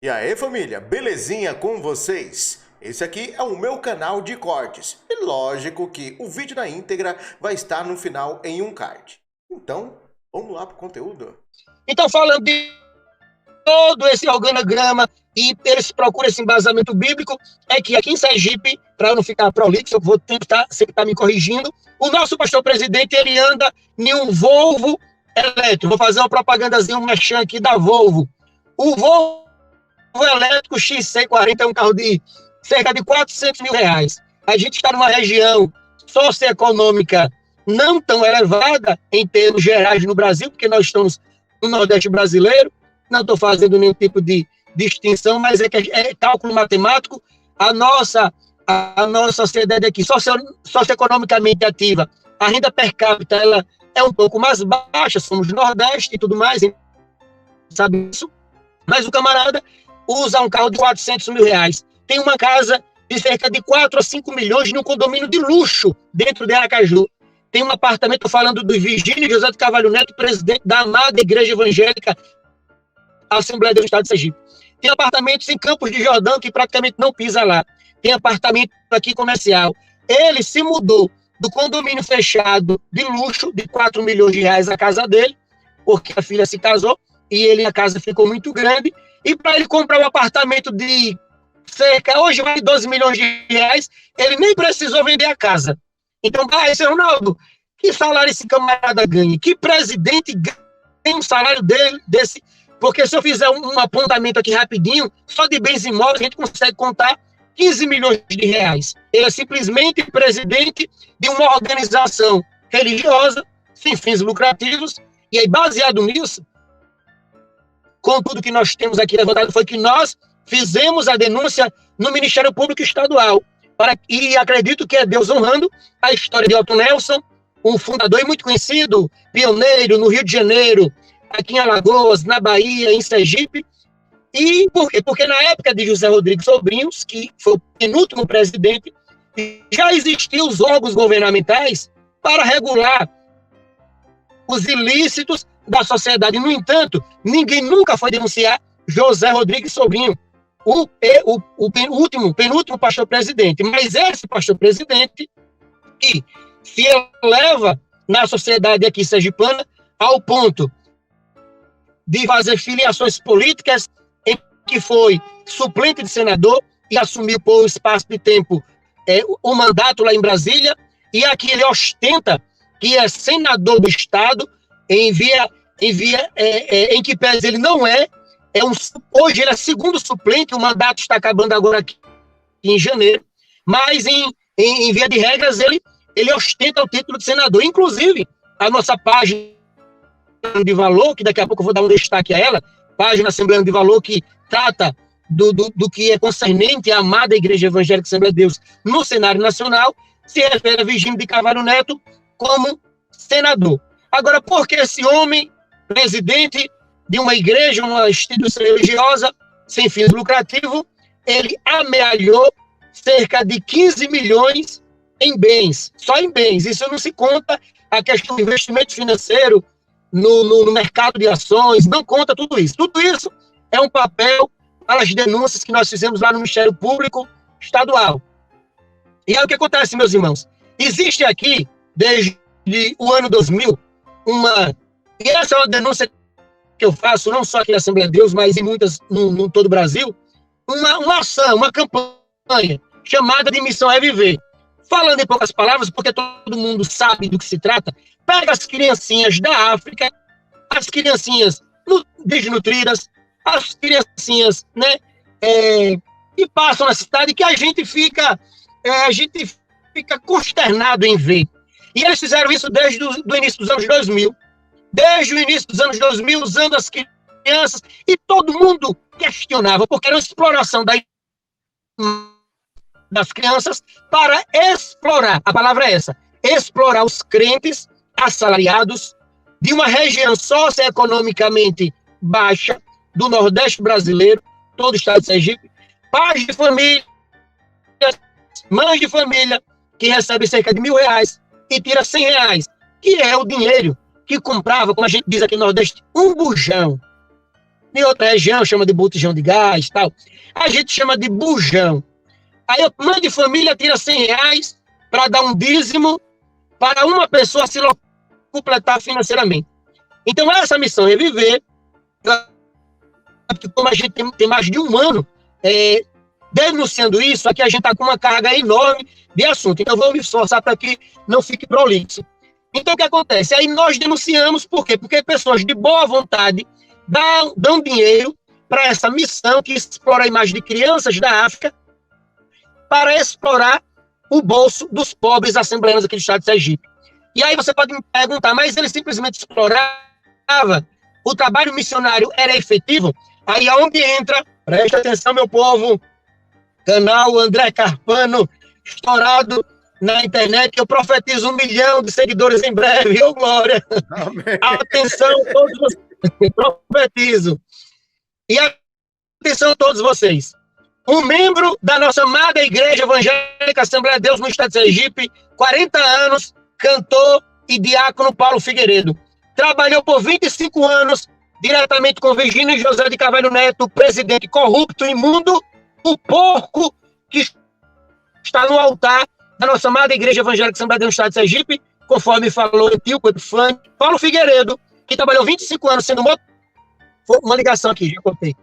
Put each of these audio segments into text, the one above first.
E aí, família, belezinha com vocês? Esse aqui é o meu canal de cortes. E lógico que o vídeo na íntegra vai estar no final em um card. Então, vamos lá pro conteúdo. Então, falando de todo esse organograma e eles procuram esse embasamento bíblico, é que aqui em Sergipe, para eu não ficar prolixo, eu vou tentar, você que está me corrigindo, o nosso pastor presidente, ele anda em um Volvo elétrico. Vou fazer uma propagandazinha, um merchan aqui da Volvo. O Volvo elétrico XC40 é um carro de cerca de 400 mil reais. A gente está numa região socioeconômica não tão elevada em termos gerais no Brasil, porque nós estamos no Nordeste brasileiro. Não estou fazendo nenhum tipo de distinção, mas é cálculo matemático. A nossa sociedade aqui, socioeconomicamente ativa, a renda per capita ela é um pouco mais baixa, somos do Nordeste e tudo mais, sabe isso? Mas o camarada usa um carro de 400 mil reais. Tem uma casa de cerca de 4 a 5 milhões num condomínio de luxo dentro de Aracaju. Tem um apartamento, falando do Virgínio José de Carvalho Neto, presidente da amada Igreja Evangélica Assembleia do Estado de Sergipe. Tem apartamentos em Campos de Jordão, que praticamente não pisa lá. Tem apartamento aqui comercial. Ele se mudou do condomínio fechado de luxo, de 4 milhões de reais a casa dele, porque a filha se casou, e a casa ficou muito grande, e para ele comprar um apartamento de cerca, hoje vale 12 milhões de reais, ele nem precisou vender a casa. Então, esse Ronaldo, que salário esse camarada ganha? Que presidente ganha um salário desse? Porque se eu fizer um apontamento aqui rapidinho, só de bens imóveis a gente consegue contar 15 milhões de reais. Ele é simplesmente presidente de uma organização religiosa, sem fins lucrativos, e aí, baseado nisso, com tudo que nós temos aqui levantado, foi que nós fizemos a denúncia no Ministério Público Estadual, e acredito que é Deus honrando a história de Otto Nelson, um fundador e muito conhecido, pioneiro no Rio de Janeiro, aqui em Alagoas, na Bahia, em Sergipe. E por quê? Porque na época de José Rodrigues Sobrinhos, que foi o penúltimo presidente, já existiam os órgãos governamentais para regular os ilícitos da sociedade. No entanto, ninguém nunca foi denunciar José Rodrigues Sobrinho, o penúltimo pastor presidente. Mas esse pastor presidente que se eleva na sociedade aqui sergipana ao ponto de fazer filiações políticas, em que foi suplente de senador e assumiu por um espaço de tempo o mandato lá em Brasília, e aqui ele ostenta que é senador do Estado, em que pese ele não hoje ele é segundo suplente, o mandato está acabando agora aqui em janeiro, mas em via de regras ele ostenta o título de senador. Inclusive, a nossa página de valor, que daqui a pouco eu vou dar um destaque a ela, página Assembleia de Valor, que trata do que é concernente à amada Igreja Evangélica Assembleia de Deus no cenário nacional, se refere a Virgínio de Carvalho Neto como senador. Agora, por que esse homem, presidente de uma igreja, uma instituição religiosa, sem fins lucrativos, ele amealhou cerca de 15 milhões em bens, só em bens. Isso não se conta a questão do investimento financeiro no mercado de ações, não conta tudo isso. Tudo isso é um papel para as denúncias que nós fizemos lá no Ministério Público Estadual. E é o que acontece, meus irmãos. Existe aqui, desde o ano 2000, e essa é uma denúncia que eu faço, não só aqui na Assembleia de Deus, mas em muitas, no todo o Brasil, uma ação, uma campanha chamada de Missão é Viver. Falando em poucas palavras, porque todo mundo sabe do que se trata, pega as criancinhas da África, as criancinhas desnutridas, as criancinhas, que passam na cidade, que a gente fica consternado em ver. E eles fizeram isso desde o início dos anos 2000. Desde o início dos anos 2000, usando as crianças, e todo mundo questionava, porque era uma exploração das crianças para explorar, a palavra é essa, explorar os crentes assalariados de uma região socioeconomicamente baixa do Nordeste brasileiro, todo o estado de Sergipe, pais de família, mães de família, que recebem cerca de R$ 1.000 e tira R$ 100, que é o dinheiro que comprava, como a gente diz aqui no Nordeste, um bujão. Em outra região chama de botijão de gás, tal. A gente chama de bujão. Aí a mãe de família tira R$100 para dar um dízimo para uma pessoa se completar financeiramente. Então, essa missão Reviver, como a gente tem mais de um ano denunciando isso, aqui a gente está com uma carga enorme de assunto. Então, vou me esforçar para que não fique prolixo. Então, o que acontece? Aí nós denunciamos, por quê? Porque pessoas de boa vontade dão dinheiro para essa missão que explora a imagem de crianças da África para explorar o bolso dos pobres assembleanos aqui do estado de Sergipe. E aí você pode me perguntar, mas ele simplesmente explorava? O trabalho missionário era efetivo? Aí é onde entra, presta atenção, meu povo, canal André Carpano, estourado na internet, eu profetizo 1 milhão de seguidores em breve, ô glória! Amém. Atenção, todos vocês, profetizo. E atenção a todos vocês. Um membro da nossa amada Igreja Evangélica Assembleia de Deus no estado de Sergipe, 40 anos, cantor e diácono Paulo Figueiredo. Trabalhou por 25 anos diretamente com Virgínio José de Carvalho Neto, presidente corrupto, imundo, o porco que está no altar da nossa amada Igreja Evangélica Assembleia de Deus no estado de Sergipe, conforme falou Antíoco Epifânio. Paulo Figueiredo, que trabalhou 25 anos sendo uma ligação aqui, já contei.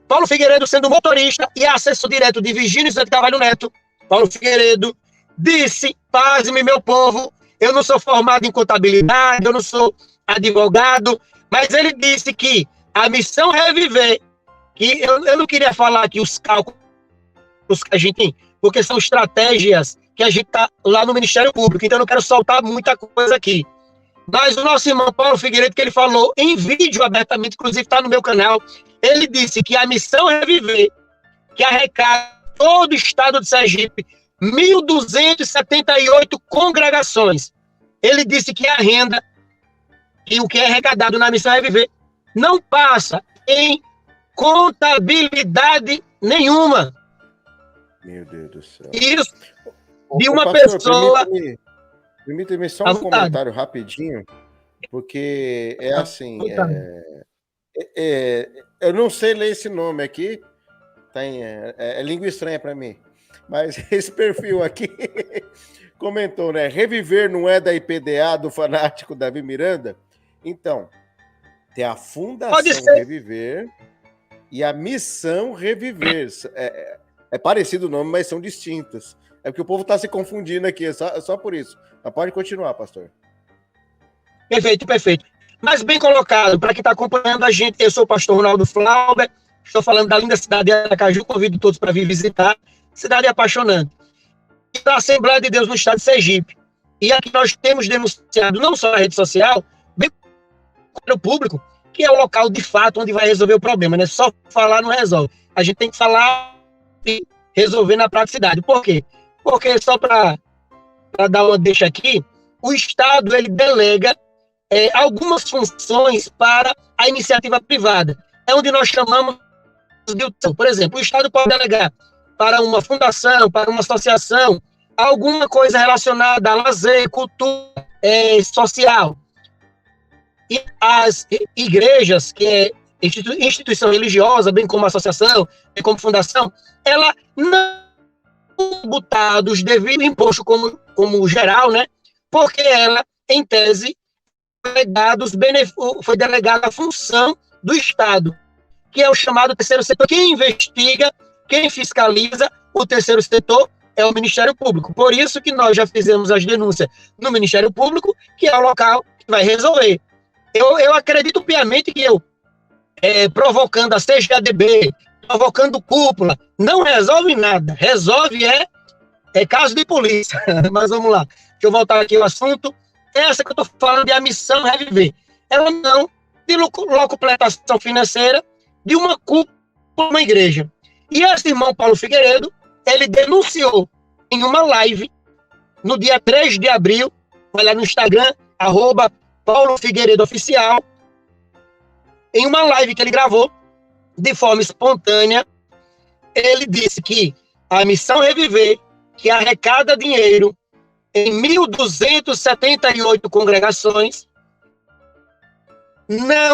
Paulo Figueiredo sendo motorista e assessor direto de Virgínio José de Carvalho Neto. Paulo Figueiredo disse, pasme meu povo, eu não sou formado em contabilidade, eu não sou advogado, mas ele disse que a missão Reviver, que eu não queria falar aqui os cálculos que a gente tem, porque são estratégias que a gente está lá no Ministério Público, então eu não quero soltar muita coisa aqui. Mas o nosso irmão Paulo Figueiredo, que ele falou em vídeo abertamente, inclusive está no meu canal, ele disse que a missão Reviver, que arrecada todo o estado de Sergipe, 1.278 congregações. Ele disse que a renda e o que é arrecadado na missão Reviver não passa em contabilidade nenhuma. Meu Deus do céu. Isso de uma pastor, pessoa... Permita-me só um comentário rapidinho, porque é assim... eu não sei ler esse nome aqui, é língua estranha para mim, mas esse perfil aqui comentou, né? Reviver não é da IPDA do fanático Davi Miranda? Então, tem a Fundação Reviver e a Missão Reviver. É parecido o nome, mas são distintos. É porque o povo está se confundindo aqui, é só por isso. Mas pode continuar, pastor. Perfeito, perfeito. Mas bem colocado, para quem está acompanhando a gente, eu sou o pastor Ronaldo Flauber, estou falando da linda cidade de Aracaju, convido todos para vir visitar, cidade apaixonante. E da Assembleia de Deus no estado de Sergipe. E aqui nós temos denunciado não só na rede social, bem no público, que é o local de fato onde vai resolver o problema, né? Só falar não resolve. A gente tem que falar e resolver na praticidade. Por quê? Porque só para dar uma deixa aqui, o Estado ele delega algumas funções para a iniciativa privada. É onde nós chamamos de... Por exemplo, o Estado pode delegar para uma fundação, para uma associação, alguma coisa relacionada a lazer, cultura, social. E as igrejas, que é instituição religiosa, bem como associação, bem como fundação, ela não botar dos devidos impostos como geral, né? Porque ela, em tese, foi delegada a função do Estado, que é o chamado terceiro setor. Quem investiga, quem fiscaliza o terceiro setor é o Ministério Público. Por isso que nós já fizemos as denúncias no Ministério Público, que é o local que vai resolver. Eu acredito piamente que provocando a CGADB, provocando cúpula, não resolve nada. Resolve caso de polícia. Mas vamos lá. Deixa eu voltar aqui ao assunto. Essa que eu estou falando é a missão Reviver. Ela não de locupletação financeira de uma cúpula de uma igreja. E esse irmão Paulo Figueiredo, ele denunciou em uma live no dia 3 de abril, vai lá no Instagram, @Paulo Figueiredo Oficial, em uma live que ele gravou de forma espontânea, ele disse que a missão Reviver, que arrecada dinheiro em 1.278 congregações,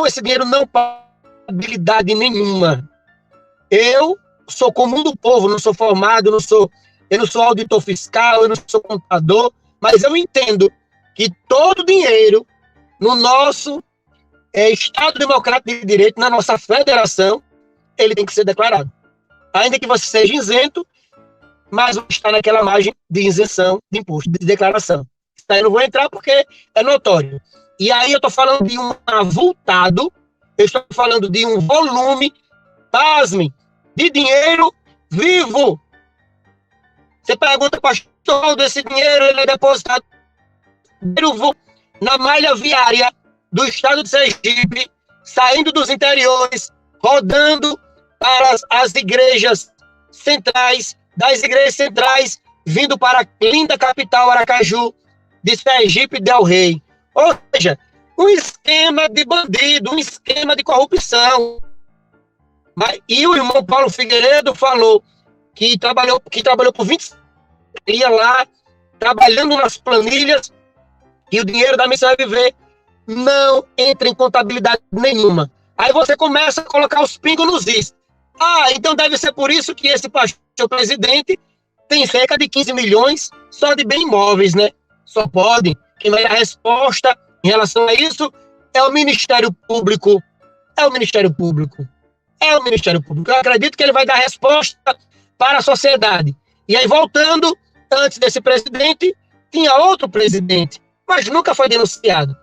esse dinheiro não passa contabilidade nenhuma. Eu sou comum do povo, não sou formado, eu não sou auditor fiscal, eu não sou contador, mas eu entendo que todo dinheiro no nosso Estado Democrático de Direito, na nossa federação, ele tem que ser declarado. Ainda que você seja isento, mas está naquela margem de isenção de imposto, de declaração. Isso aí eu não vou entrar porque é notório. E aí eu estou falando de um avultado, eu estou falando de um volume, pasme, de dinheiro vivo. Você pergunta, pastor, desse dinheiro ele é depositado na malha viária do estado de Sergipe, saindo dos interiores, rodando para as igrejas centrais, das igrejas centrais, vindo para a linda capital Aracaju, de Sergipe del Rei. Ou seja, um esquema de bandido, um esquema de corrupção. E o irmão Paulo Figueiredo falou que trabalhou por 20 ia lá, trabalhando nas planilhas, e o dinheiro da Missão Reviver não entra em contabilidade nenhuma. Aí você começa a colocar os pingos nos is. Então deve ser por isso que esse pastor presidente tem cerca de 15 milhões só de bem imóveis, né? Só pode. Quem vai dar a resposta em relação a isso é o Ministério Público. É o Ministério Público. É o Ministério Público. Eu acredito que ele vai dar a resposta para a sociedade. E aí, voltando, antes desse presidente, tinha outro presidente, mas nunca foi denunciado.